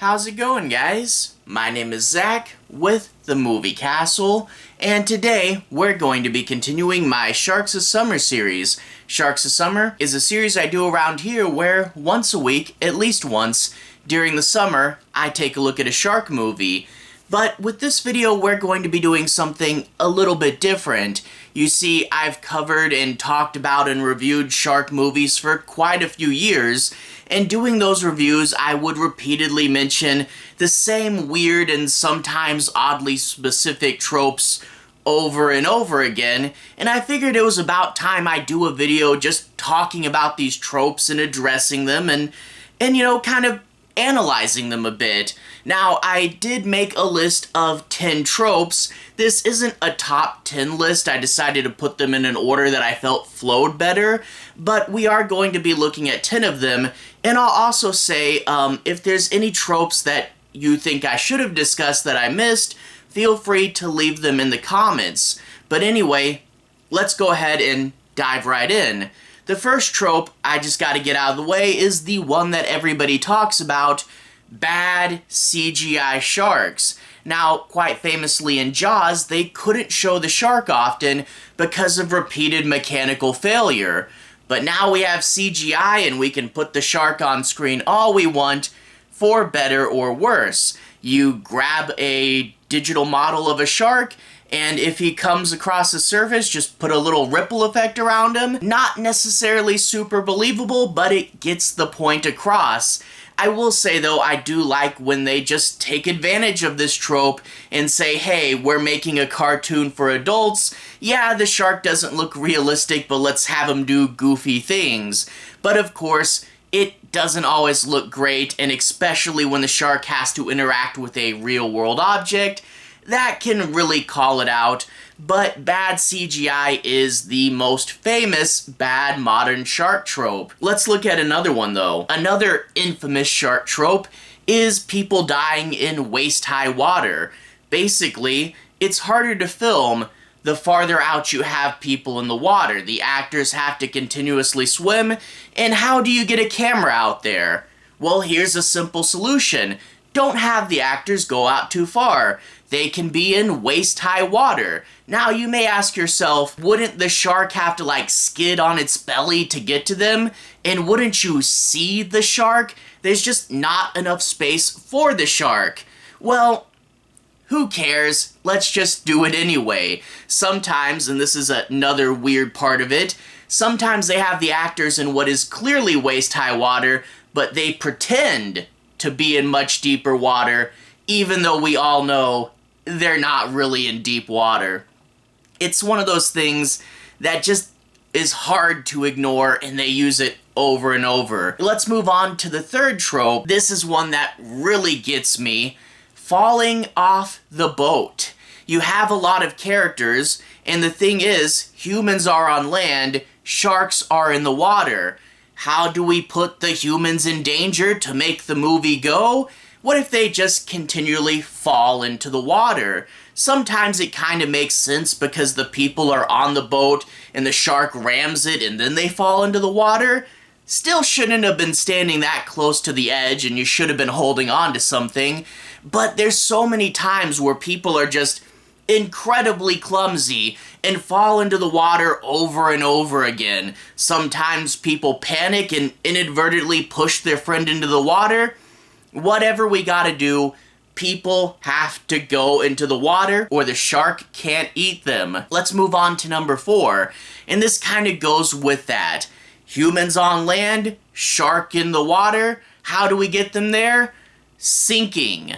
How's it going, guys? My name is Zach with the Movie Castle, and today we're going to be continuing my Sharks of Summer series. Sharks of Summer is a series I do around here where once a week, at least once, during the summer, I take a look at a shark movie. But with this video, we're going to be doing something a little bit different. You see, I've covered and talked about and reviewed shark movies for quite a few years, and doing those reviews, I would repeatedly mention the same weird and sometimes oddly specific tropes over and over again, and I figured it was about time I do a video just talking about these tropes and addressing them and you know, kind of analyzing them a bit. Now, I did make a list of 10 tropes. This isn't a top 10 list. I decided to put them in an order that I felt flowed better, but we are going to be looking at 10 of them, and I'll also say, if there's any tropes that you think I should have discussed that I missed, feel free to leave them in the comments. But anyway, let's go ahead and dive right in. The first trope I just gotta get out of the way is the one that everybody talks about, Bad CGI Sharks. Now, quite famously in Jaws, they couldn't show the shark often because of repeated mechanical failure. But now we have CGI and we can put the shark on screen all we want, for better or worse. You grab a digital model of a shark, and if he comes across the surface, just put a little ripple effect around him. Not necessarily super believable, but it gets the point across. I will say, though, I do like when they just take advantage of this trope and say, hey, we're making a cartoon for adults. Yeah, the shark doesn't look realistic, but let's have him do goofy things. But of course, it doesn't always look great, and especially when the shark has to interact with a real-world object, that can really call it out. But bad CGI is the most famous bad modern shark trope. Let's look at another one, though. Another infamous shark trope is people dying in waist-high water. Basically, it's harder to film the farther out you have people in the water. The actors have to continuously swim, and how do you get a camera out there? Well, here's a simple solution. Don't have the actors go out too far. They can be in waist-high water. Now, you may ask yourself, wouldn't the shark have to, like, skid on its belly to get to them? And wouldn't you see the shark? There's just not enough space for the shark. Well, who cares? Let's just do it anyway. Sometimes, and this is another weird part of it, sometimes they have the actors in what is clearly waist-high water, but they pretend to be in much deeper water, even though we all know they're not really in deep water. It's one of those things that just is hard to ignore, and they use it over and over. Let's move on to the third trope. This is one that really gets me. Falling off the boat. You have a lot of characters, and the thing is, humans are on land, sharks are in the water. How do we put the humans in danger to make the movie go? What if they just continually fall into the water? Sometimes it kind of makes sense because the people are on the boat and the shark rams it and then they fall into the water. Still shouldn't have been standing that close to the edge, and you should have been holding on to something. But there's so many times where people are just incredibly clumsy and fall into the water over and over again. Sometimes people panic and inadvertently push their friend into the water. Whatever we gotta do, people have to go into the water or the shark can't eat them. Let's move on to number 4, and this kind of goes with that. Humans on land, shark in the water. How do we get them there? Sinking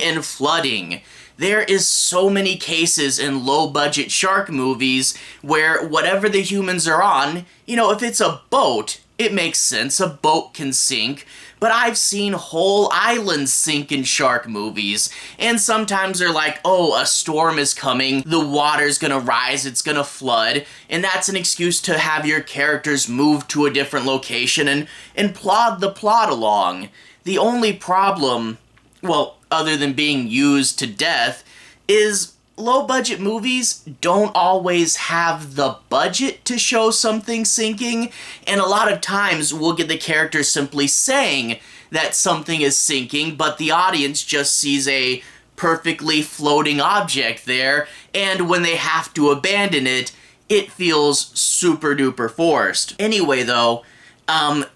and flooding. There is so many cases in low-budget shark movies where whatever the humans are on, you know, if it's a boat, it makes sense, a boat can sink, but I've seen whole islands sink in shark movies, and sometimes they're like, oh, a storm is coming, the water's gonna rise, it's gonna flood, and that's an excuse to have your characters move to a different location and plod the plot along. The only problem, well, other than being used to death, is low-budget movies don't always have the budget to show something sinking, and a lot of times we'll get the characters simply saying that something is sinking, but the audience just sees a perfectly floating object there, and when they have to abandon it, it feels super duper forced. Anyway though,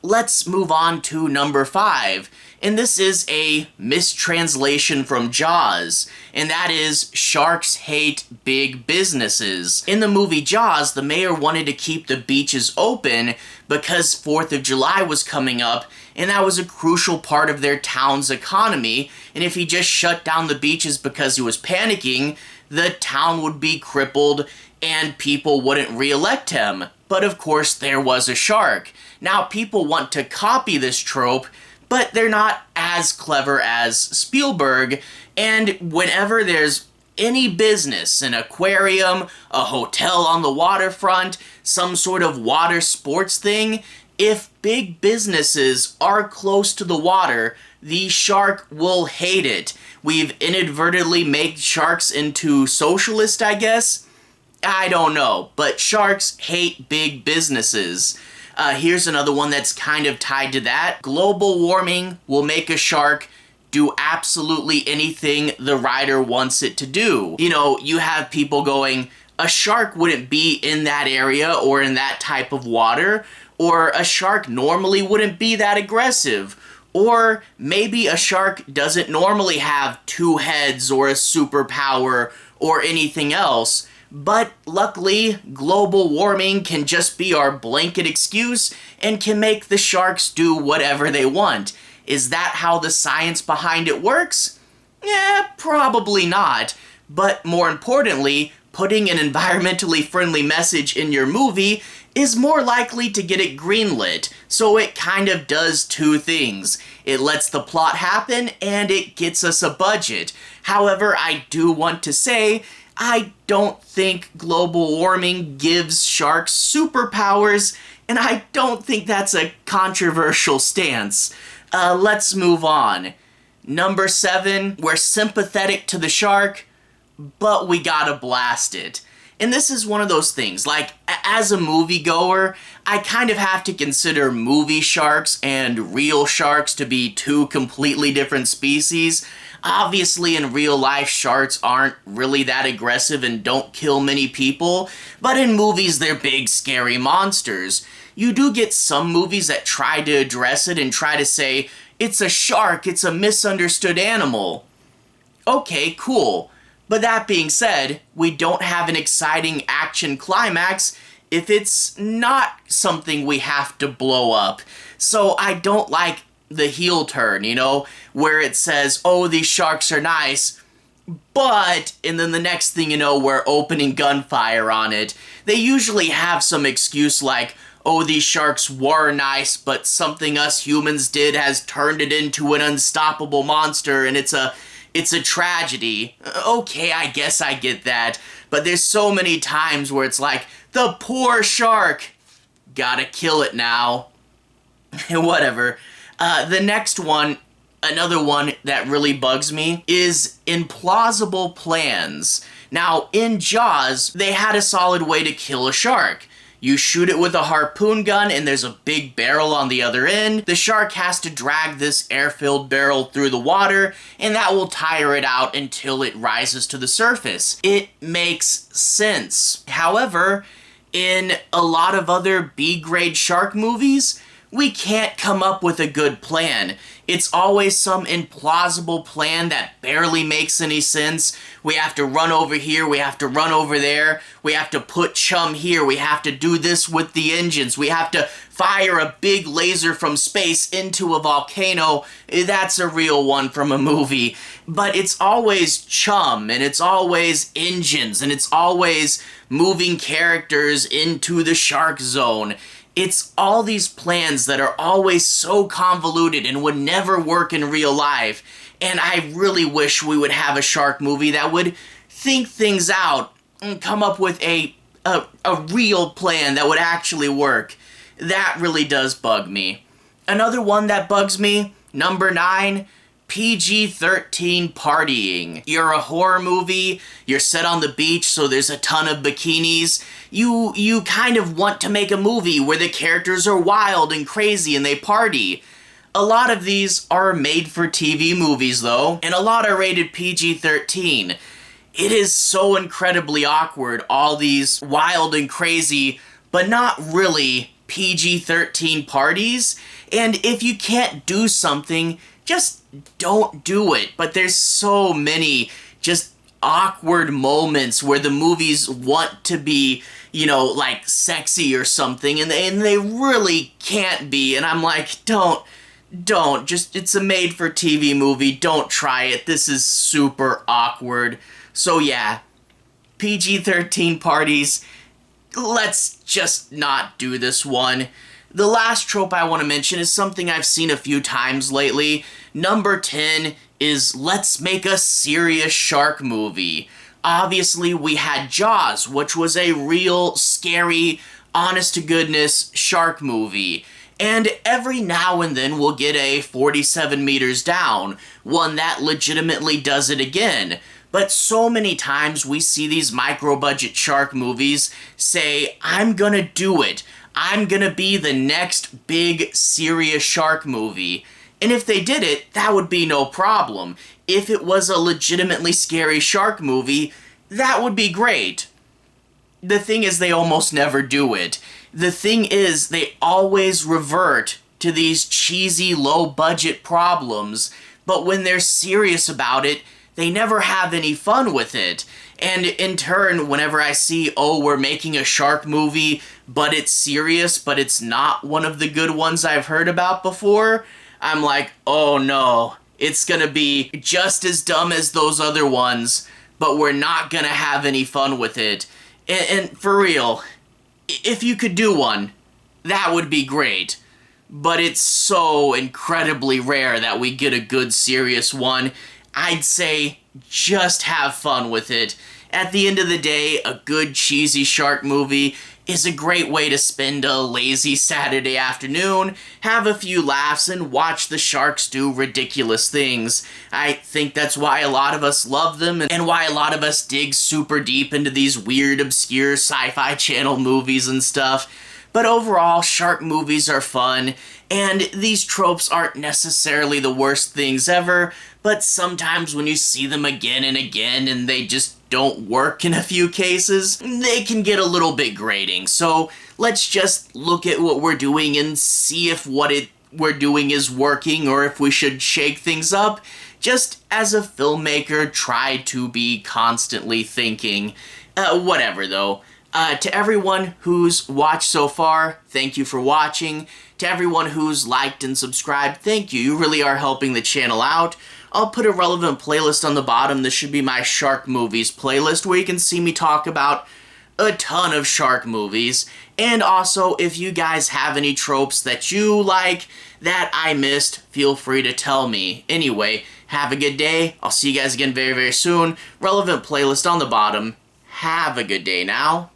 let's move on to number 5. And this is a mistranslation from Jaws, and that is sharks hate big businesses. In the movie Jaws, the mayor wanted to keep the beaches open because 4th of July was coming up, and that was a crucial part of their town's economy, and if he just shut down the beaches because he was panicking, the town would be crippled and people wouldn't re-elect him. But of course, there was a shark. Now, people want to copy this trope, but they're not as clever as Spielberg, and whenever there's any business, an aquarium, a hotel on the waterfront, some sort of water sports thing, if big businesses are close to the water, the shark will hate it. We've inadvertently made sharks into socialists, I guess? I don't know, but sharks hate big businesses. Here's another one that's kind of tied to that. Global warming will make a shark do absolutely anything the writer wants it to do. You know, you have people going, a shark wouldn't be in that area or in that type of water, or a shark normally wouldn't be that aggressive, or maybe a shark doesn't normally have 2 heads or a superpower or anything else. But luckily, global warming can just be our blanket excuse and can make the sharks do whatever they want. Is that how the science behind it works? Yeah, probably not. But more importantly, putting an environmentally friendly message in your movie is more likely to get it greenlit, so it kind of does 2 things. It lets the plot happen, and it gets us a budget. However, I do want to say, I don't think global warming gives sharks superpowers, and I don't think that's a controversial stance. Let's move on. Number 7, we're sympathetic to the shark, but we gotta blast it. And this is one of those things, like, as a moviegoer, I kind of have to consider movie sharks and real sharks to be 2 completely different species. Obviously, in real life, sharks aren't really that aggressive and don't kill many people, but in movies, they're big, scary monsters. You do get some movies that try to address it and try to say, it's a shark, it's a misunderstood animal. Okay, cool. But that being said, we don't have an exciting action climax if it's not something we have to blow up. So I don't like the heel turn, you know, where it says, oh, these sharks are nice, but, and then the next thing you know, we're opening gunfire on it. They usually have some excuse like, oh, these sharks were nice, but something us humans did has turned it into an unstoppable monster, and it's a tragedy. Okay, I guess I get that, but there's so many times where it's like, the poor shark, gotta kill it now. Whatever. The next one, another one that really bugs me, is implausible plans. Now, in Jaws, they had a solid way to kill a shark. You shoot it with a harpoon gun and there's a big barrel on the other end. The shark has to drag this air-filled barrel through the water, and that will tire it out until it rises to the surface. It makes sense. However, in a lot of other B-grade shark movies, we can't come up with a good plan. It's always some implausible plan that barely makes any sense. We have to run over here, we have to run over there, we have to put chum here, we have to do this with the engines, we have to fire a big laser from space into a volcano. That's a real one from a movie. But it's always chum, and it's always engines, and it's always moving characters into the shark zone. It's all these plans that are always so convoluted and would never work in real life. And I really wish we would have a shark movie that would think things out and come up with a real plan that would actually work. That really does bug me. Another one that bugs me, number 9, PG-13 partying. You're a horror movie, you're set on the beach, so there's a ton of bikinis. You kind of want to make a movie where the characters are wild and crazy and they party. A lot of these are made-for-TV movies, though, and a lot are rated PG-13. It is so incredibly awkward, all these wild and crazy, but not really PG-13 parties, and if you can't do something, just don't do it. But there's so many just awkward moments where the movies want to be, you know, like sexy or something, and they really can't be, and I'm like, don't, just, it's a made-for-TV movie, don't try it, this is super awkward. So yeah, PG-13 parties, let's just not do this one. The last trope I want to mention is something I've seen a few times lately. Number 10 is let's make a serious shark movie. Obviously, we had Jaws, which was a real, scary, honest-to-goodness shark movie. And every now and then we'll get a 47 meters down, one that legitimately does it again. But so many times we see these micro-budget shark movies say, I'm gonna do it. I'm gonna be the next big, serious shark movie. And if they did it, that would be no problem. If it was a legitimately scary shark movie, that would be great. The thing is, they almost never do it. The thing is, they always revert to these cheesy, low-budget problems, but when they're serious about it, they never have any fun with it. And in turn, whenever I see, oh, we're making a shark movie, but it's serious, but it's not one of the good ones I've heard about before, I'm like, oh no, it's gonna be just as dumb as those other ones, but we're not gonna have any fun with it. And for real, if you could do one, that would be great. But it's so incredibly rare that we get a good, serious one. I'd say just have fun with it. At the end of the day, a good, cheesy shark movie is a great way to spend a lazy Saturday afternoon, have a few laughs, and watch the sharks do ridiculous things. I think that's why a lot of us love them, and why a lot of us dig super deep into these weird, obscure Sci-Fi Channel movies and stuff. But overall, shark movies are fun, and these tropes aren't necessarily the worst things ever, but sometimes when you see them again and again and they just don't work in a few cases, they can get a little bit grating. So let's just look at what we're doing and see if we're doing is working or if we should shake things up. Just as a filmmaker, try to be constantly thinking. Whatever though. To everyone who's watched so far, thank you for watching. To everyone who's liked and subscribed, thank you. You really are helping the channel out. I'll put a relevant playlist on the bottom. This should be my Shark Movies playlist, where you can see me talk about a ton of shark movies. And also, if you guys have any tropes that you like that I missed, feel free to tell me. Anyway, have a good day. I'll see you guys again very, very soon. Relevant playlist on the bottom. Have a good day now.